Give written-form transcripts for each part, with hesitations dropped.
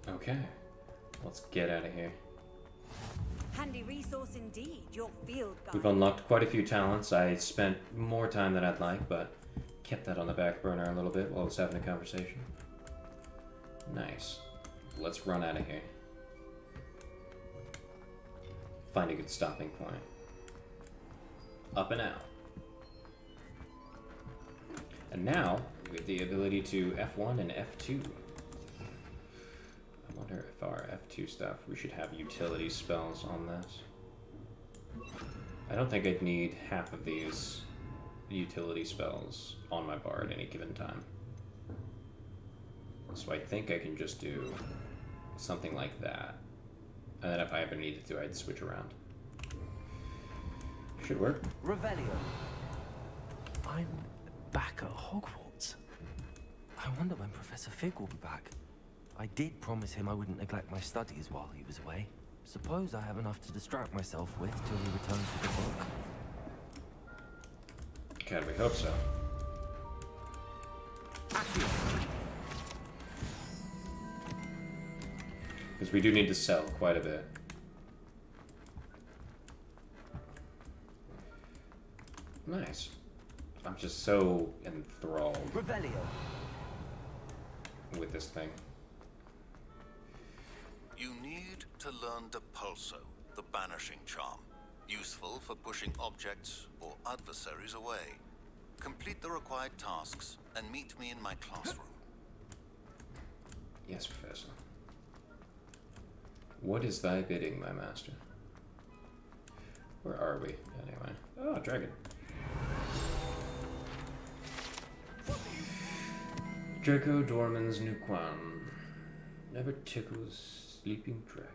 Okay, let's get out of here. Handy resource indeed, your field guide. We've unlocked quite a few talents. I spent more time than I'd like, but kept that on the back burner a little bit while I was having a conversation. Nice. Let's run out of here. Find a good stopping point. Up and out. And now, with the ability to F1 and F2. I wonder if our F2 stuff, we should have utility spells on this. I don't think I'd need half of these utility spells on my bar at any given time. So I think I can just do something like that. And then if I ever needed to, I'd switch around. Should work. Revelio. I'm back at Hogwarts. I wonder when Professor Fig will be back. I did promise him I wouldn't neglect my studies while he was away. Suppose I have enough to distract myself with till he returns with the book. God, we hope so. Because we do need to sell quite a bit. Nice. I'm just so enthralled with this thing. You need to learn Depulso, the banishing charm. Useful for pushing objects or adversaries away. Complete the required tasks and meet me in my classroom. Yes, Professor. What is thy bidding, my master? Where are we, anyway? Oh, dragon. Draco Dorman's Nuquan. Never tickles sleeping dragon.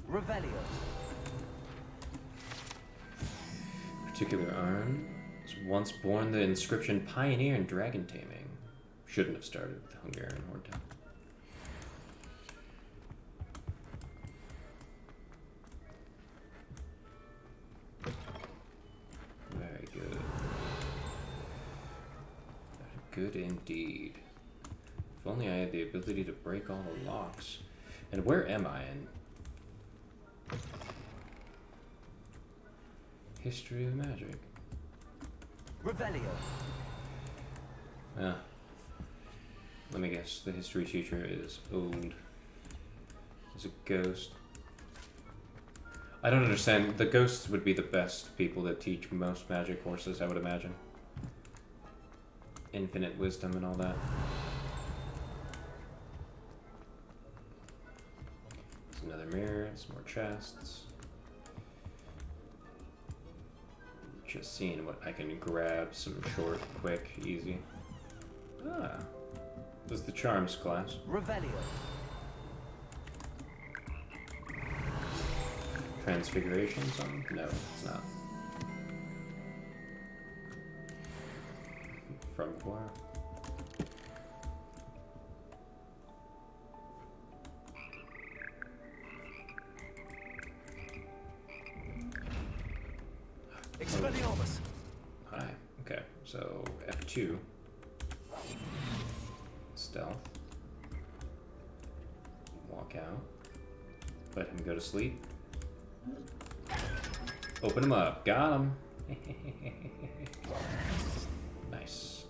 Revelio. Particular urn was once born the inscription Pioneer in Dragon Taming. Shouldn't have started with the Hungarian Horde. Very good. Very good indeed. If only I had the ability to break all the locks. And where am I in history of magic? Revelio. Ah. Let me guess, the history teacher is old. Is a ghost. I don't understand. The ghosts would be the best people to teach most magic courses, I would imagine. Infinite wisdom and all that. There's another mirror, some more chests. Just seeing what I can grab, some short, quick, easy. Ah, this is the charms class. Revelio. Transfiguration song? No, it's not. From where? Expelliarmus. Hi. Okay, so F2. Stealth. Walk out. Let him go to sleep. Open him up. Got him. Nice.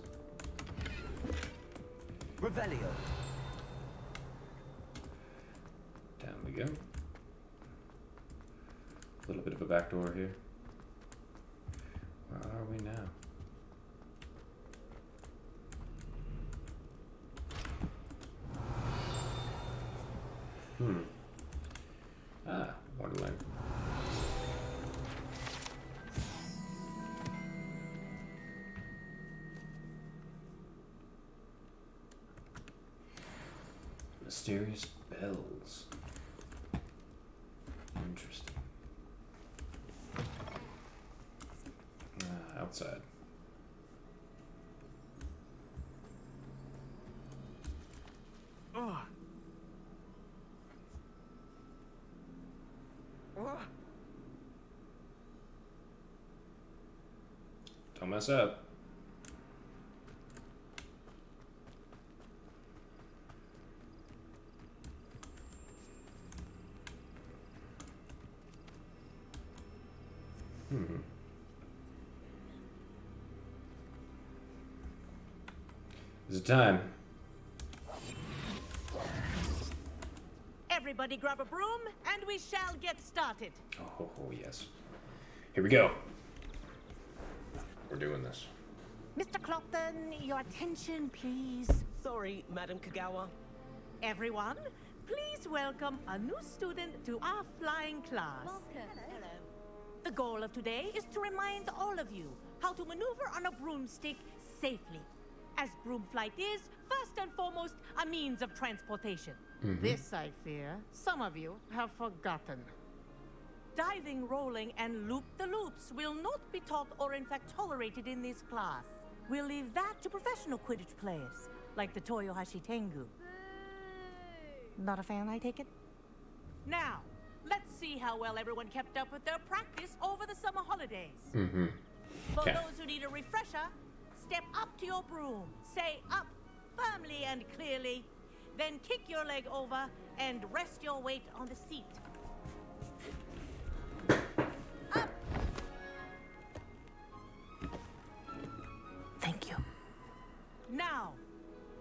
Revelio. Down we go. A little bit of a back door here. Where are we now? Ah, Wonderland. Mysterious bells. Interesting. Outside. Don't mess up. Is it time? Everybody grab a broom, and we shall get started. Oh, yes. Here we go. We're doing this. Mr. Clopton, your attention, please. Sorry, Madam Kagawa. Everyone, please welcome a new student to our flying class. Hello. The goal of today is to remind all of you how to maneuver on a broomstick safely, as broom flight is, first and foremost, a means of transportation. This, I fear, some of you have forgotten. Diving, rolling, and loop-the-loops will not be taught or in fact tolerated in this class. We'll leave that to professional Quidditch players, like the Toyohashi Tengu. Not a fan, I take it? Now, let's see how well everyone kept up with their practice over the summer holidays. For those who need a refresher, step up to your broom, say up firmly and clearly, then kick your leg over and rest your weight on the seat. Up! Thank you. Now,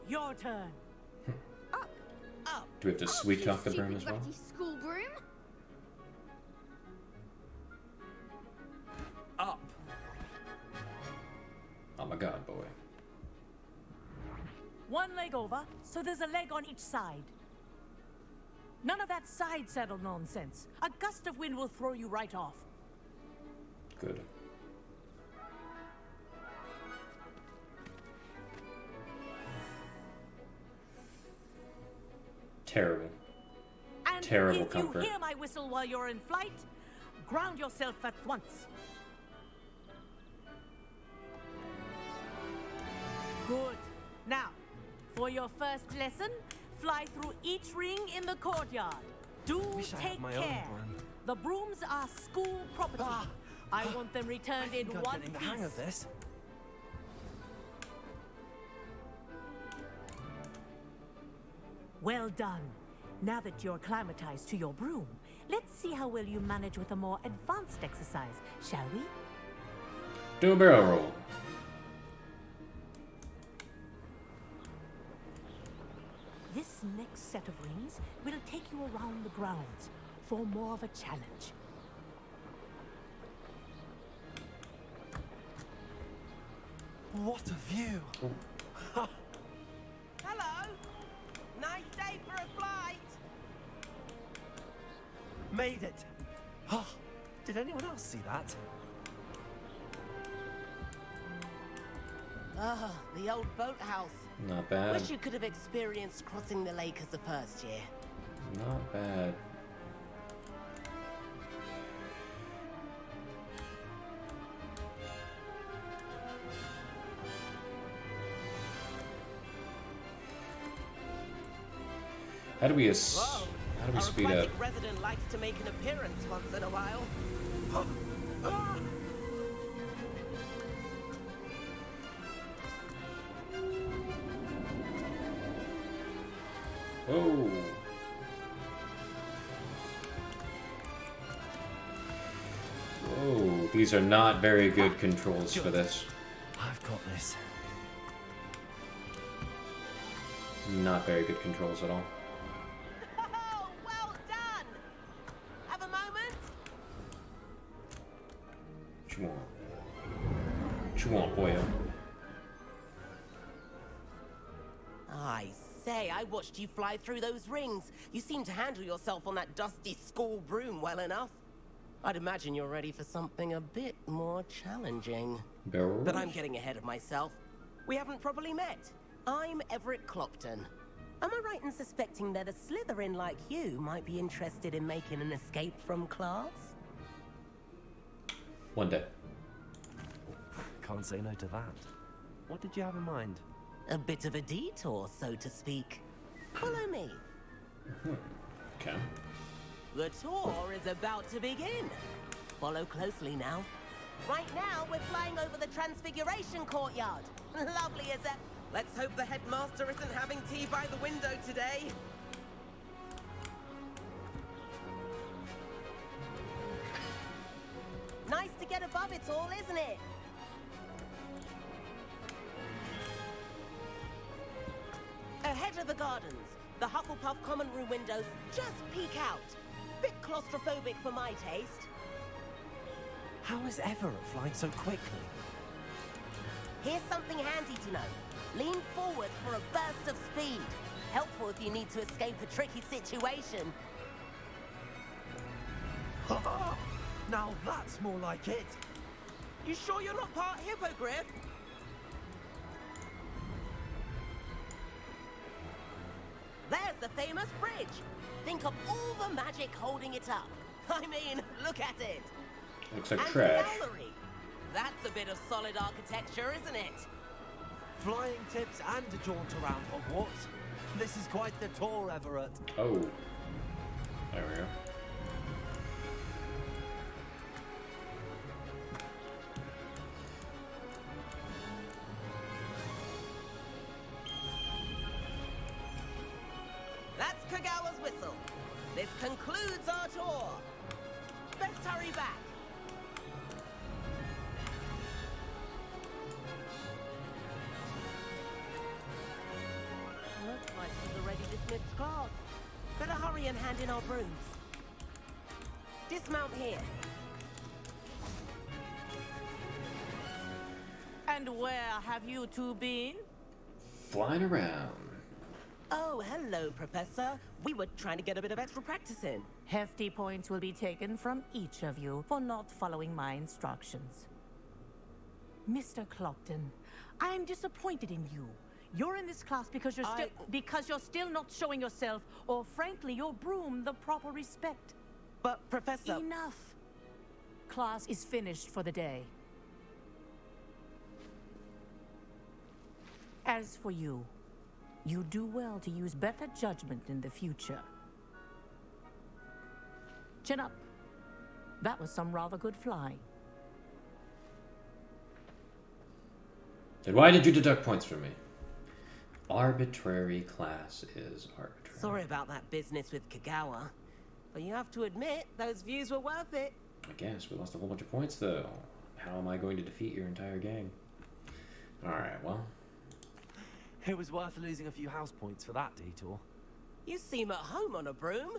your turn. Up! Up! Do we have to sweet talk the broom as well? School broom? Up. Oh my god, boy. One leg over, so there's a leg on each side. None of that side saddle nonsense. A gust of wind will throw you right off. Good. Terrible. And Terrible if comfort. you hear my whistle while you're in flight, ground yourself at once. Good. Now, for your first lesson, fly through each ring in the courtyard. Do Wish I had take my own care. broom. The brooms are school property. I want them returned in I'm one getting the hang of piece. this. Well done. Now that you're acclimatized to your broom, let's see how well you manage with a more advanced exercise, shall we? Do a barrel roll. This next set of rings will take you around the grounds for more of a challenge. What a view! Hello. Nice day for a flight. Made it! Oh, did anyone else see that? Ah, the old boathouse. Not bad. Wish you could have experienced crossing the lake as a first year. Not bad. How do we Whoa. how do we Our speed up? aquatic resident likes to make an appearance once in a while. Whoa. Whoa, these are not very good controls for this. I've got this. Not very good controls at all. Oh, well done. Have a moment. What you want? What you want, boyo? I say, I watched you fly through those rings. You seem to handle yourself on that dusty school broom well enough. I'd imagine you're ready for something a bit more challenging. Barrel But I'm rolls? getting ahead of myself. We haven't properly met. I'm Everett Clopton. Am I right in suspecting that a Slytherin like you might be interested in making an escape from class? One day. Can't say no to that. What did you have in mind? A bit of a detour, so to speak. Follow me. Okay. The tour is about to begin. Follow closely now. Right now, we're flying over the Transfiguration Courtyard. Lovely as ever. Let's hope the headmaster isn't having tea by the window today. Nice to get above it all, isn't it? Ahead of the gardens, the Hufflepuff common room windows just peek out. Bit claustrophobic for my taste. How is Everett flying so quickly? Here's something handy to know. Lean forward for a burst of speed. Helpful if you need to escape a tricky situation. Now that's more like it. You sure you're not part hippogriff? There's the famous bridge. Think of all the magic holding it up. I mean, look at it. Looks like And trash. the gallery. That's a bit of solid architecture, isn't it? Flying tips and a jaunt around Hogwarts. This is quite the tour, Everett. Oh. There we go. That's Kagawa's whistle. This concludes our tour. Let's hurry back. Looks like she's already dismissed class. Better hurry and hand in our brooms. Dismount here. And where have you two been? Flying around. Oh, hello, Professor. We were trying to get a bit of extra practice in. Hefty points will be taken from each of you for not following my instructions. Mr. Clopton, I'm disappointed in you. You're in this class because you're still not showing yourself, or frankly, your broom, the proper respect. But, Professor... Enough. Class is finished for the day. As for you, you do well to use better judgment in the future. Chin up. That was some rather good flying. Then why did you deduct points from me? Arbitrary class is arbitrary. Sorry about that business with Kagawa. But you have to admit, those views were worth it. I guess we lost a whole bunch of points, though. How am I going to defeat your entire gang? Alright, well. It was worth losing a few house points for that detour. You seem at home on a broom.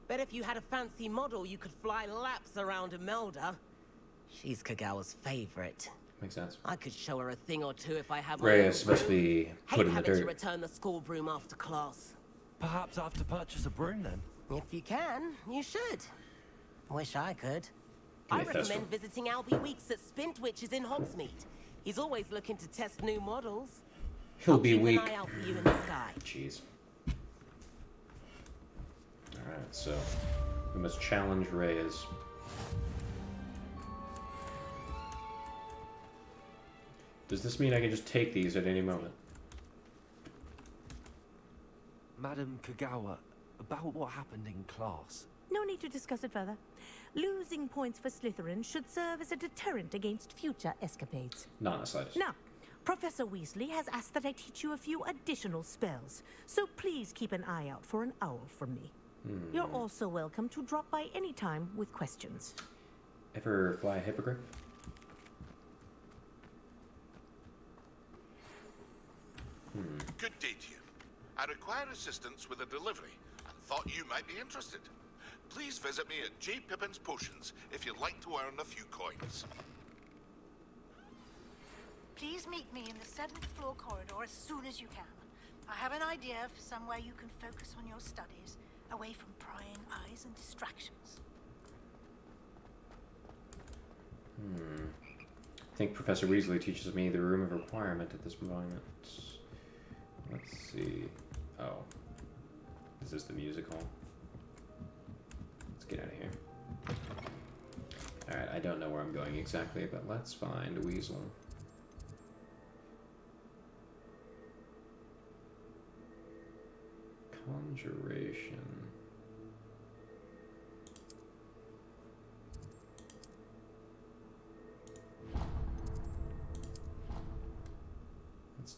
Bet if you had a fancy model, you could fly laps around Imelda. She's Kagawa's favorite. Makes sense. I could show her a thing or two if I had my Reyes own must broom. be put Hate in the having to dirt. return the school broom after class. Perhaps I have to purchase a broom then. If you can, you should. Wish I could. Give I me a test recommend one. visiting Albie Weeks at Spintwitches in Hogsmeade. He's always looking to test new models. He'll I'll be keep weak. an eye out for you in the sky. Jeez. Alright, so we must challenge Reyes. Does this mean I can just take these at any moment? Madam Kagawa, about what happened in class. No need to discuss it further. Losing points for Slytherin should serve as a deterrent against future escapades. Not in the slightest. Now, Professor Weasley has asked that I teach you a few additional spells, so please keep an eye out for an owl from me. You're also welcome to drop by any time with questions. Ever fly a hippogriff? Good day to you. I require assistance with a delivery and thought you might be interested. Please visit me at J. Pippin's Potions if you'd like to earn a few coins. Please meet me in the 7th floor corridor as soon as you can. I have an idea for somewhere you can focus on your studies, away from prying eyes and distractions. I think Professor Weasley teaches me the room of requirement at this moment. Let's see. Oh. Is this the music hall? Let's get out of here. Alright, I don't know where I'm going exactly, but let's find Weasel. Conjuration.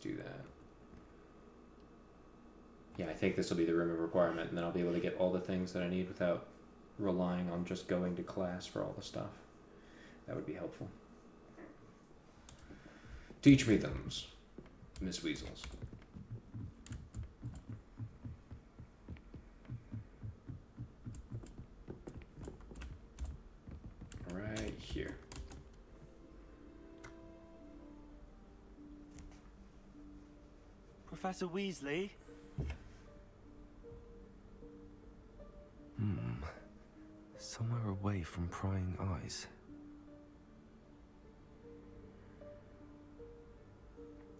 do that. Yeah, I think this will be the room of requirement, and then I'll be able to get all the things that I need without relying on just going to class for all the stuff. That would be helpful. Teach me thems, Miss Weasels. Right here. Professor Weasley? Somewhere away from prying eyes.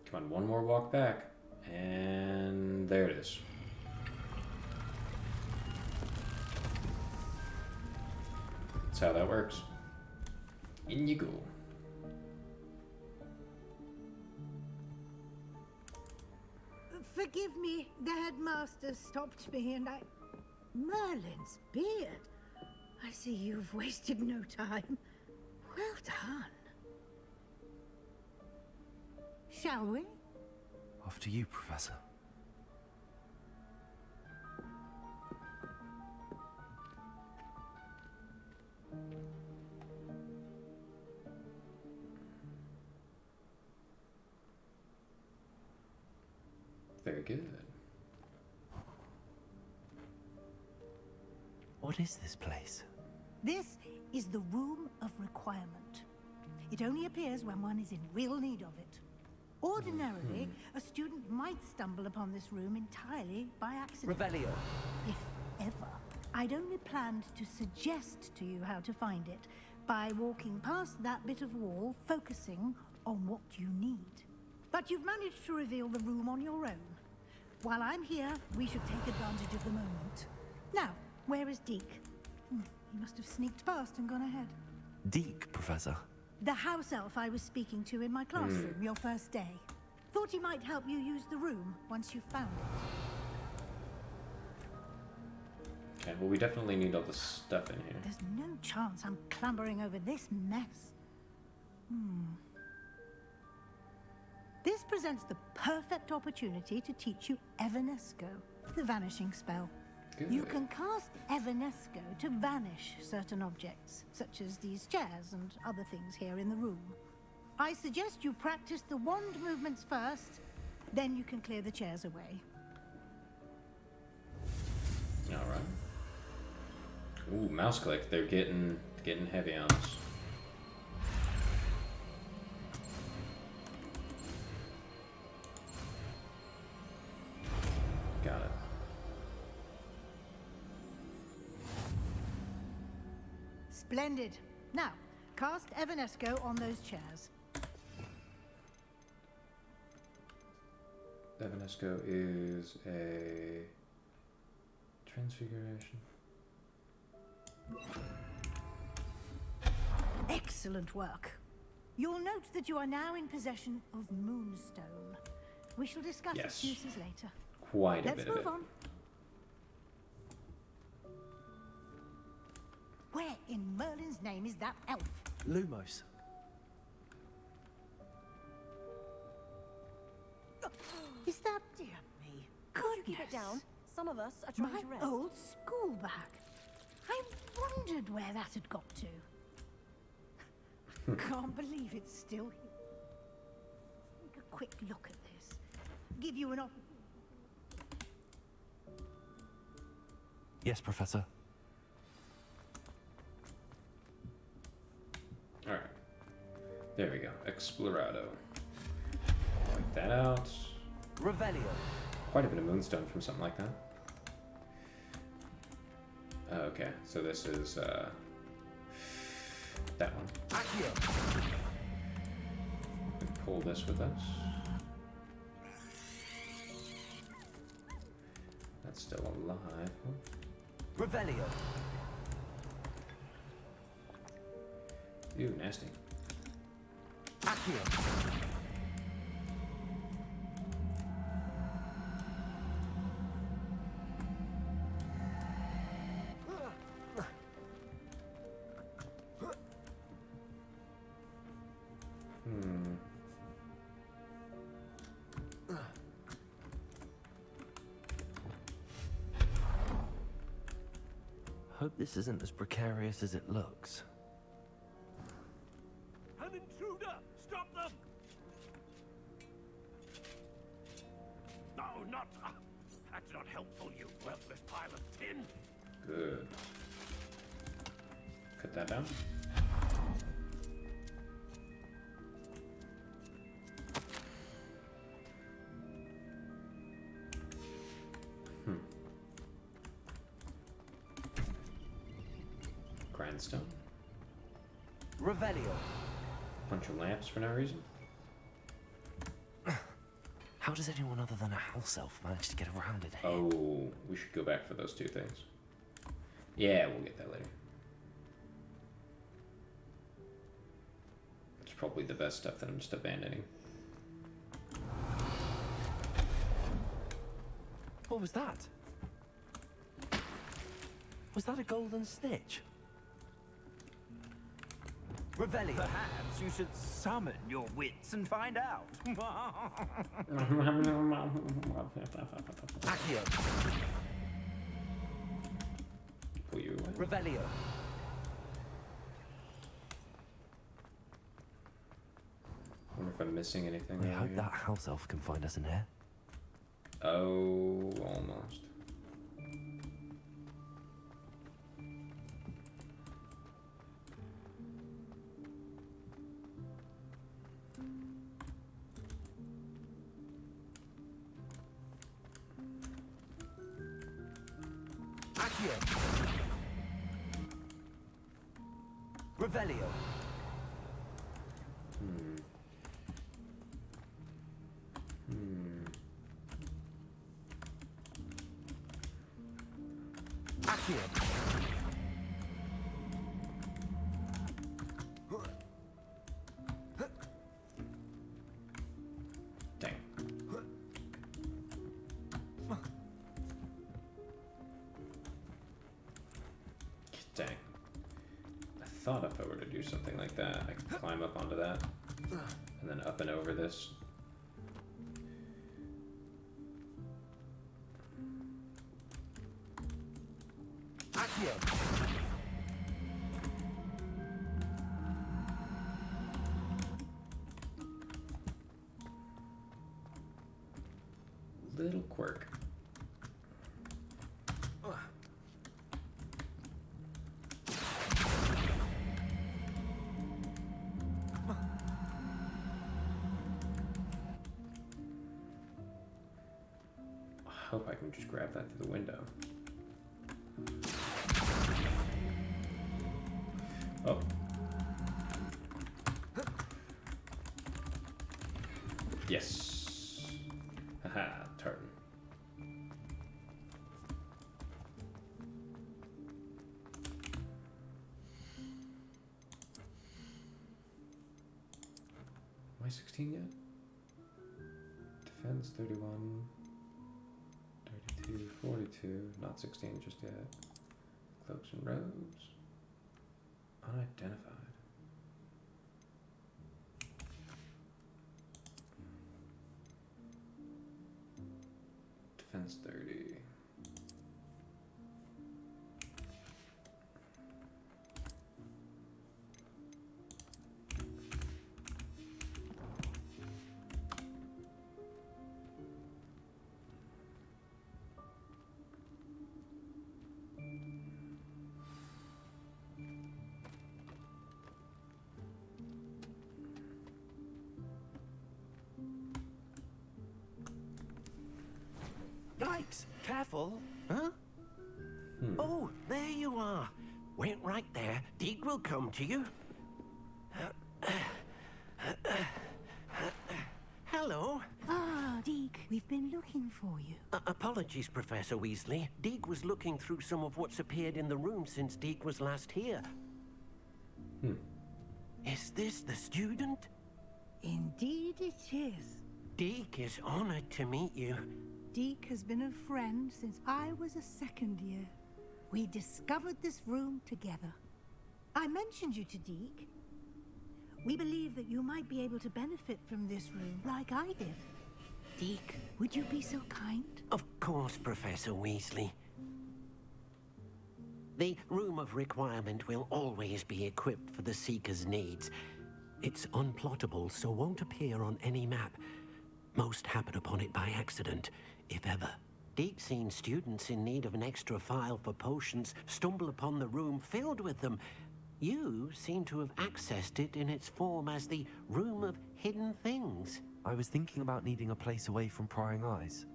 Come on, one more walk back. And there it is. That's how that works. In you go. Forgive me, the headmaster stopped me and I... Merlin's beard. I see you've wasted no time. Well done. Shall we? After you, Professor. Very good. What is this place? This is the Room of Requirement. It only appears when one is in real need of it. Ordinarily, a student might stumble upon this room entirely by accident. Revelio. If ever. I'd only planned to suggest to you how to find it by walking past that bit of wall, focusing on what you need. But you've managed to reveal the room on your own. While I'm here, we should take advantage of the moment. Now, where is Deke? He must have sneaked past and gone ahead. Deke, Professor. The house elf I was speaking to in my classroom your first day. Thought he might help you use the room once you've found it. Okay, well, we definitely need all the stuff in here. There's no chance I'm clambering over this mess. This presents the perfect opportunity to teach you Evanesco, the vanishing spell. Good. You can cast Evanesco to vanish certain objects, such as these chairs and other things here in the room. I suggest you practice the wand movements first, then you can clear the chairs away. All right. Ooh, mouse click. They're getting heavy on us. Got it. Splendid. Now, cast Evanesco on those chairs. Evanesco is a transfiguration. Excellent work. You'll note that you are now in possession of Moonstone. We shall discuss Yes. its uses later. Quite a Let's bit of move it. on. Where in Merlin's name is that elf? Lumos. Is that, dear me, goodness. Keep it down. Some of us are trying My to rest. old school bag. I wondered where that had got to. Can't believe it's still here. Take a quick look at this. Give you an opportunity. Yes, Professor. Alright. There we go. Explorado. Wipe that out. Revelio. Quite a bit of moonstone from something like that. Okay, so this is that one. Accio. And pull this with us. That's still alive. Revelio. Ew, nasty. Accio. Hope this isn't as precarious as it looks. An intruder! Stop them! No, not... that's not helpful, you worthless pile of tin. Good. Cut that down. Grindstone. Revelio. Bunch of lamps for no reason. How does anyone other than a house elf manage to get around it here? Oh, we should go back for those two things. Yeah, we'll get that later. It's probably the best stuff that I'm just abandoning. What was that? Was that a golden snitch? Revelio. Perhaps you should summon your wits and find out. Accio. Pull you away. Revelio. Wonder if I'm missing anything. I over hope here. that house elf can find us in here. Oh, almost. Accio. Revelio. Accio. Dang. Dang. I thought if I were to do something like that, I could climb up onto that. And then up and over this. Accio. Little quirk. I hope I can just grab that through the window. Oh. Yes. Haha, tartan. Am I 16 yet? Defense 31, 32, 42, not 16 just yet. Cloaks and robes. Unidentified. Defense 30. Yikes! Careful. Huh? Oh, there you are. Wait right there. Deke will come to you. Hello. Ah, Deke, we've been looking for you. Apologies, Professor Weasley. Deke was looking through some of what's appeared in the room since Deke was last here. Is this the student? Indeed it is. Deke is honored to meet you. Deke has been a friend since I was a second year. We discovered this room together. I mentioned you to Deke. We believe that you might be able to benefit from this room like I did. Deke, would you be so kind? Of course, Professor Weasley. The Room of Requirement will always be equipped for the Seeker's needs. It's unplottable, so won't appear on any map. Most happen upon it by accident, if ever. Deke's seen students in need of an extra file for potions stumble upon the room filled with them. You seem to have accessed it in its form as the Room of Hidden Things. I was thinking about needing a place away from prying eyes.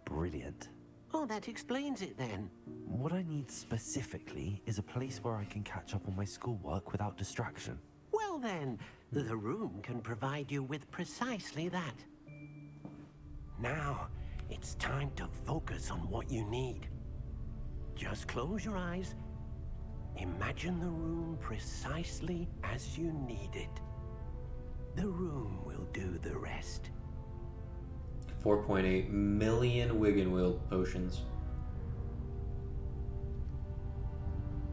Brilliant. Oh, that explains it then. What I need specifically is a place where I can catch up on my schoolwork without distraction. Well then, the room can provide you with precisely that. Now, it's time to focus on what you need. Just close your eyes. Imagine the room precisely as you need it. The room will do the rest. 4.8 million Wiggenwield potions.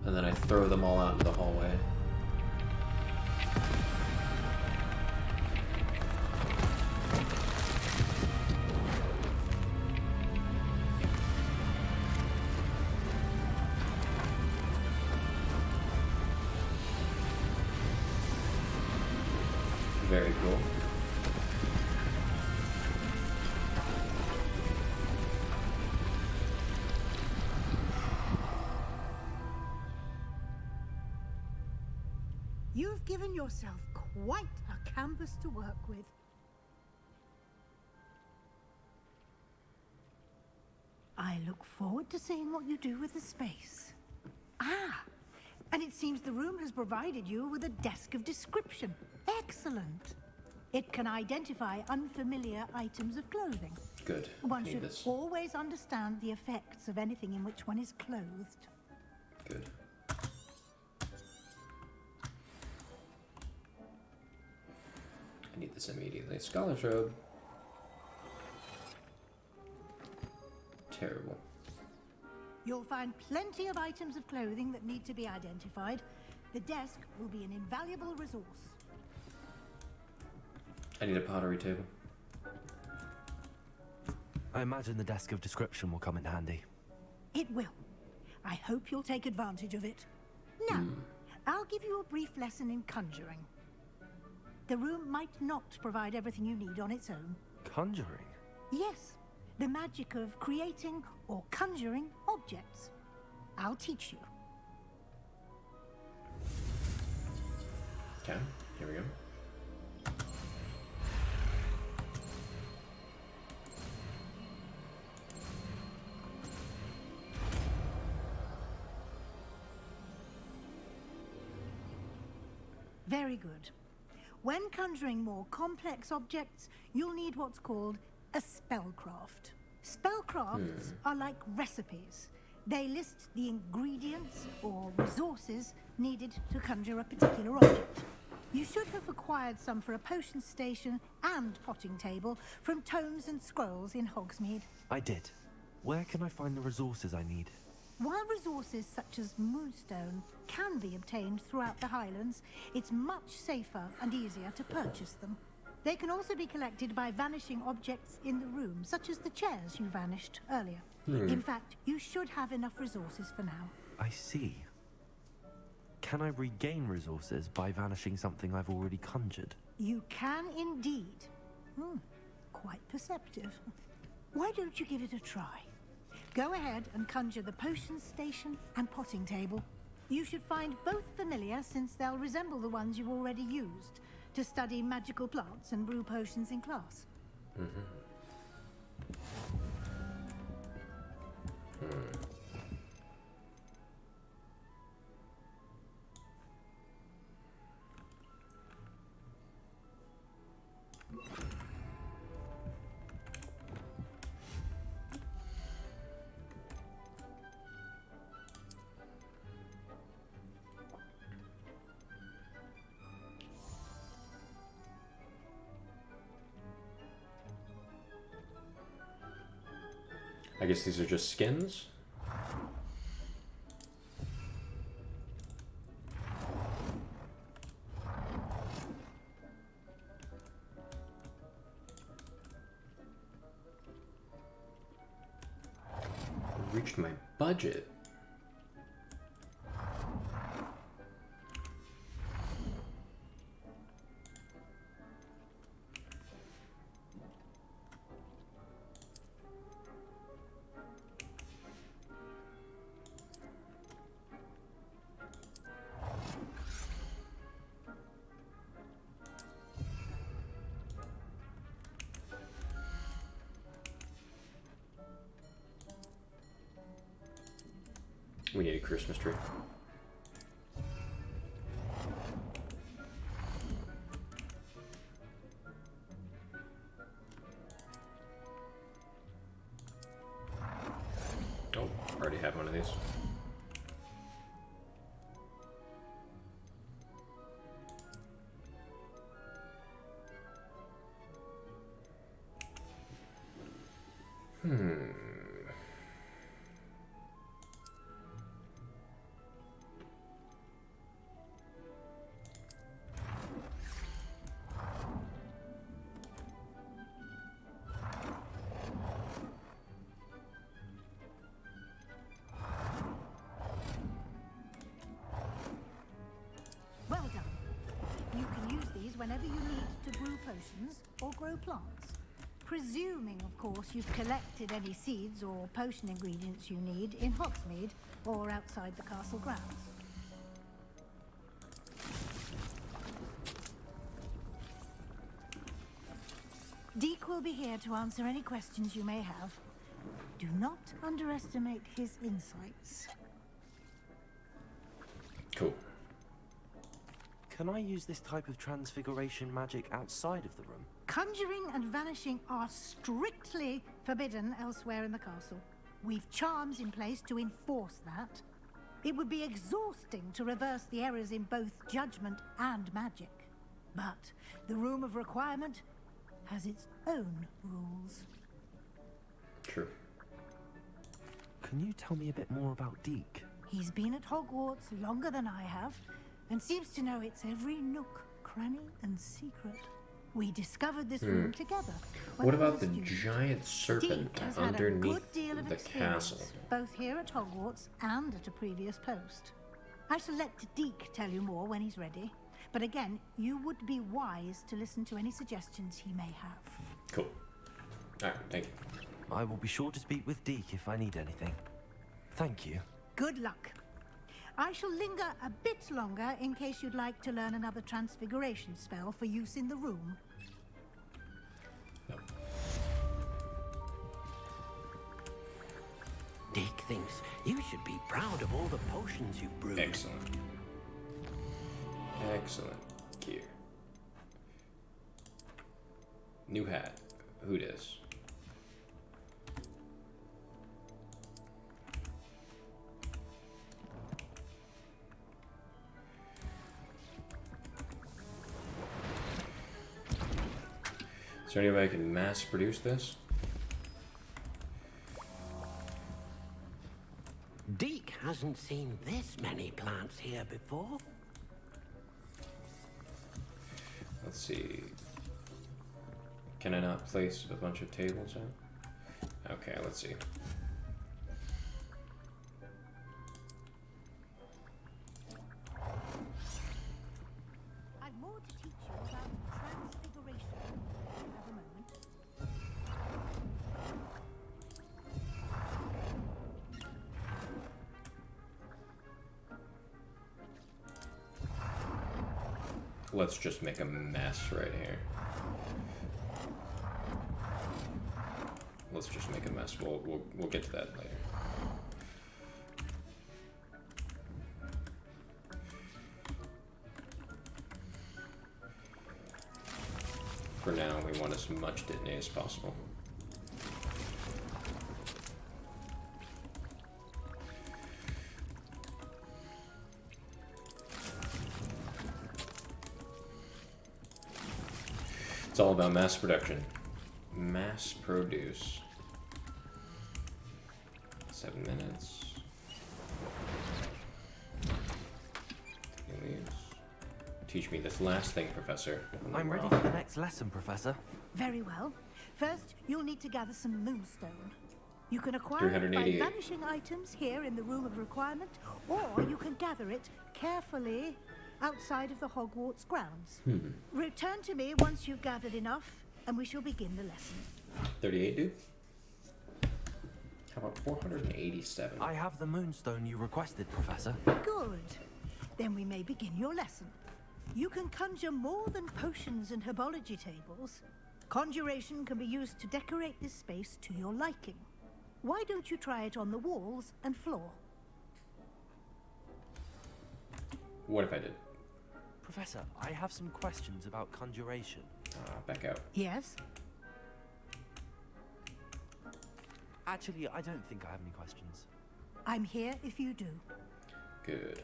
And then I throw them all out into the hallway. Very cool. You've given yourself quite a canvas to work with. I look forward to seeing what you do with the space. Ah, and it seems the room has provided you with a desk of description. Excellent. It can identify unfamiliar items of clothing. Good. One Need should this. always understand the effects of anything in which one is clothed. Good. I need this immediately. Scholar's robe. Terrible. You'll find plenty of items of clothing that need to be identified. The desk will be an invaluable resource. I need a pottery table. I imagine the desk of description will come in handy. It will. I hope you'll take advantage of it. Now, I'll give you a brief lesson in conjuring. The room might not provide everything you need on its own. Conjuring? Yes, the magic of creating or conjuring objects. I'll teach you. Okay, here we go. Very good. When conjuring more complex objects, you'll need what's called a spellcraft. Spellcrafts are like recipes. They list the ingredients or resources needed to conjure a particular object. You should have acquired some for a potion station and potting table from tomes and scrolls in Hogsmeade. I did. Where can I find the resources I need? While resources such as moonstone can be obtained throughout the Highlands, it's much safer and easier to purchase them. They can also be collected by vanishing objects in the room, such as the chairs you vanished earlier. In fact, you should have enough resources for now. I see. Can I regain resources by vanishing something I've already conjured? You can indeed. Quite perceptive. Why don't you give it a try? Go ahead and conjure the potion station and potting table. You should find both familiar, since they'll resemble the ones you've already used to study magical plants and brew potions in class. I guess these are just skins. reached my budget. We need a Christmas tree. Oh, already have one of these. Well done. You can use these whenever you need to brew potions or grow plants. Presuming, of course, you've collected any seeds or potion ingredients you need in Hogsmeade or outside the castle grounds. Deke will be here to answer any questions you may have. Do not underestimate his insights. Cool. Can I use this type of transfiguration magic outside of the room? Conjuring and vanishing are strictly forbidden elsewhere in the castle. We've charms in place to enforce that. It would be exhausting to reverse the errors in both judgment and magic. But the Room of Requirement has its own rules. True. Can you tell me a bit more about Deke? He's been at Hogwarts longer than I have, and seems to know its every nook, cranny, and secret. We discovered this room together. What about the giant serpent Deke has had a underneath good deal of the experience, castle? both here at Hogwarts and at a previous post. I shall let Deke tell you more when he's ready. But again, you would be wise to listen to any suggestions he may have. Cool. Alright, thank you. I will be sure to speak with Deke if I need anything. Thank you. Good luck. I shall linger a bit longer in case you'd like to learn another transfiguration spell for use in the room. No. Deke thinks you should be proud of all the potions you've brewed. Excellent. Excellent gear. New hat. Who dis? Is there any way I can mass produce this? Deke hasn't seen this many plants here before. Let's see. Can I not place a bunch of tables out? Okay, let's see. I've more to teach you about transfiguration. Have a moment. Let's just make a mess right here. Let's just make a mess. We'll get to that later. For now, we want as much Ditney as possible. It's all about mass production. Mass produce. 7 minutes. Leaves. Teach me this last thing, Professor. I'm ready for the next lesson, Professor. Very well. First, you'll need to gather some moonstone. You can acquire it by 388. vanishing items here in the Room of Requirement, or you can gather it carefully outside of the Hogwarts grounds. Return to me once you've gathered enough, and we shall begin the lesson. 38, dude? How about 487? I have the moonstone you requested, Professor. Good. Then we may begin your lesson. You can conjure more than potions and herbology tables. Conjuration can be used to decorate this space to your liking. Why don't you try it on the walls and floor? What if I did? Professor, I have some questions about conjuration. Back out. Yes? Actually, I don't think I have any questions. I'm here if you do. Good.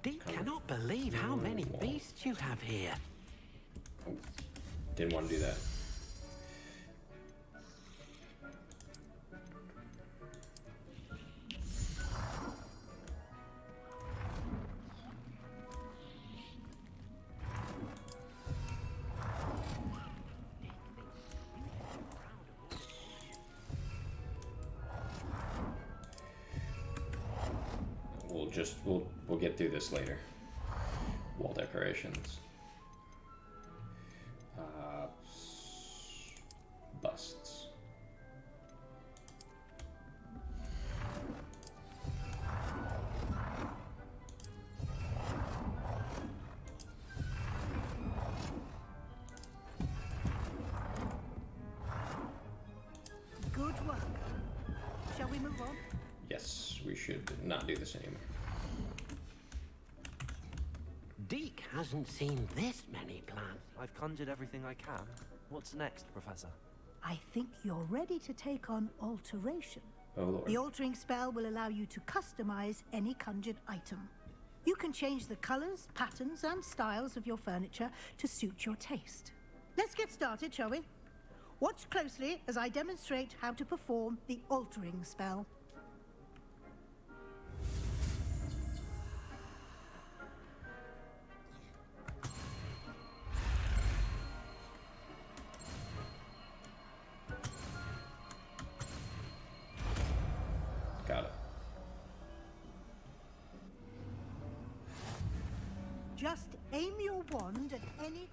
Deek cannot believe how many beasts you have here. Oh, didn't want to do that. We'll get through this later. Wall decorations. Busts. Good work. Shall we move on? Yes, we should not do this anymore. Deek hasn't seen this many plants. I've conjured everything I can. What's next, Professor? I think you're ready to take on alteration. Oh lord. The altering spell will allow you to customize any conjured item. You can change the colors, patterns, and styles of your furniture to suit your taste. Let's get started, shall we? Watch closely as I demonstrate how to perform the altering spell. Got it. Just aim your wand at any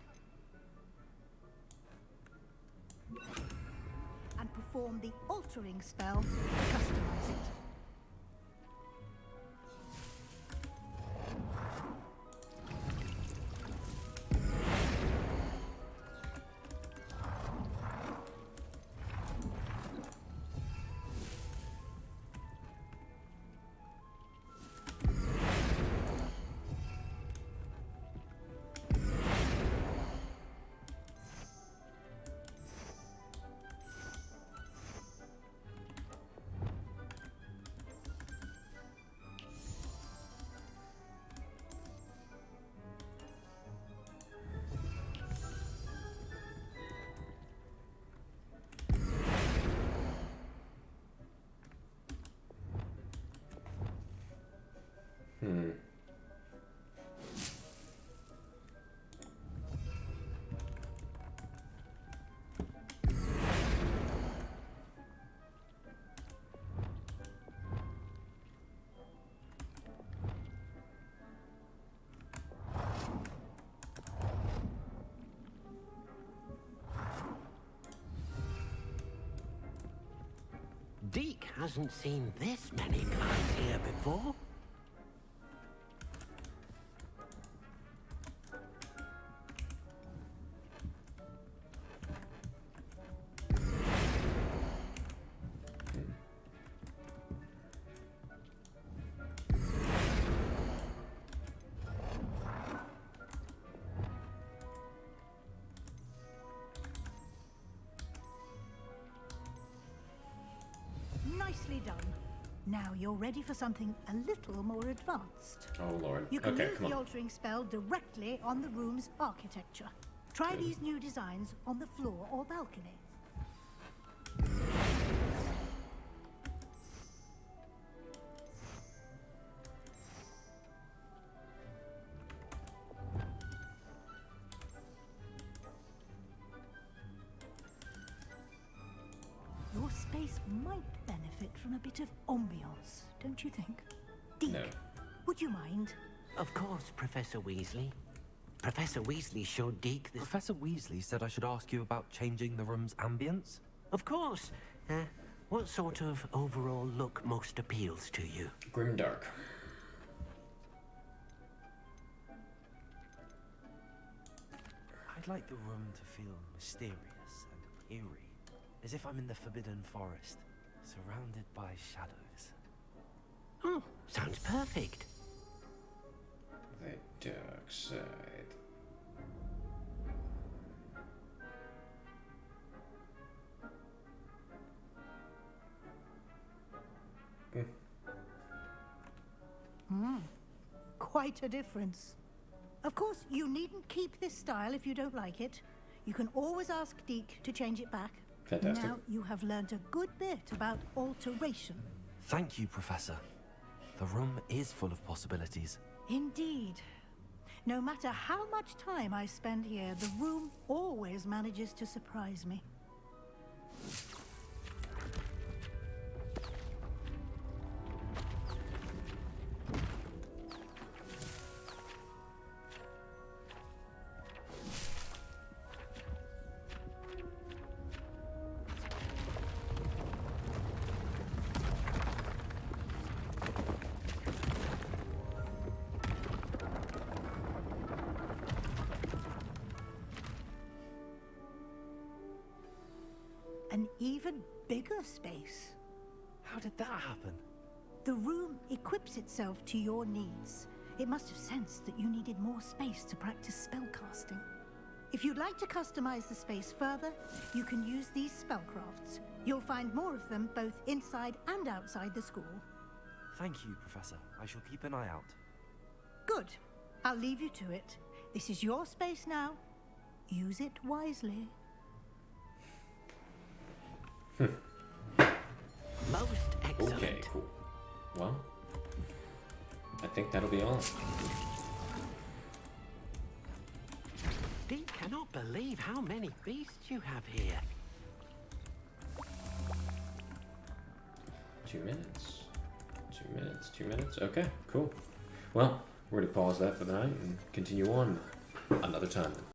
and perform the altering spell to customize it. Deek hasn't seen this many plants here before. Nicely done. Now you're ready for something a little more advanced. Oh lord. You can Okay, use come the on. altering spell directly on the room's architecture. Try these new designs on the floor or balcony. Your space place might benefit from a bit of ambiance, don't you think? Deke, No. would you mind? Of course, Professor Weasley. Professor Weasley showed Deke this... Professor Weasley said I should ask you about changing the room's ambience. Of course. What sort of overall look most appeals to you? Grimdark. I'd like the room to feel mysterious and eerie, as if I'm in the Forbidden Forest, surrounded by shadows. Oh, sounds perfect. The dark side. Quite a difference. Of course, you needn't keep this style if you don't like it. You can always ask Deke to change it back. Fantastic. Now you have learned a good bit about alteration. Thank you, Professor. The room is full of possibilities. Indeed. No matter how much time I spend here, the room always manages to surprise me. An even bigger space. How did that happen? The room equips itself to your needs. It must have sensed that you needed more space to practice spellcasting. If you'd like to customize the space further, you can use these spellcrafts. You'll find more of them both inside and outside the school. Thank you, Professor. I shall keep an eye out. Good. I'll leave you to it. This is your space now. Use it wisely. Most excellent. Okay, cool. Well, I think that'll be all. Deke cannot believe how many beasts you have here. 2 minutes. 2 minutes. 2 minutes. Okay, cool. Well, we're going to pause that for the night and continue on another time.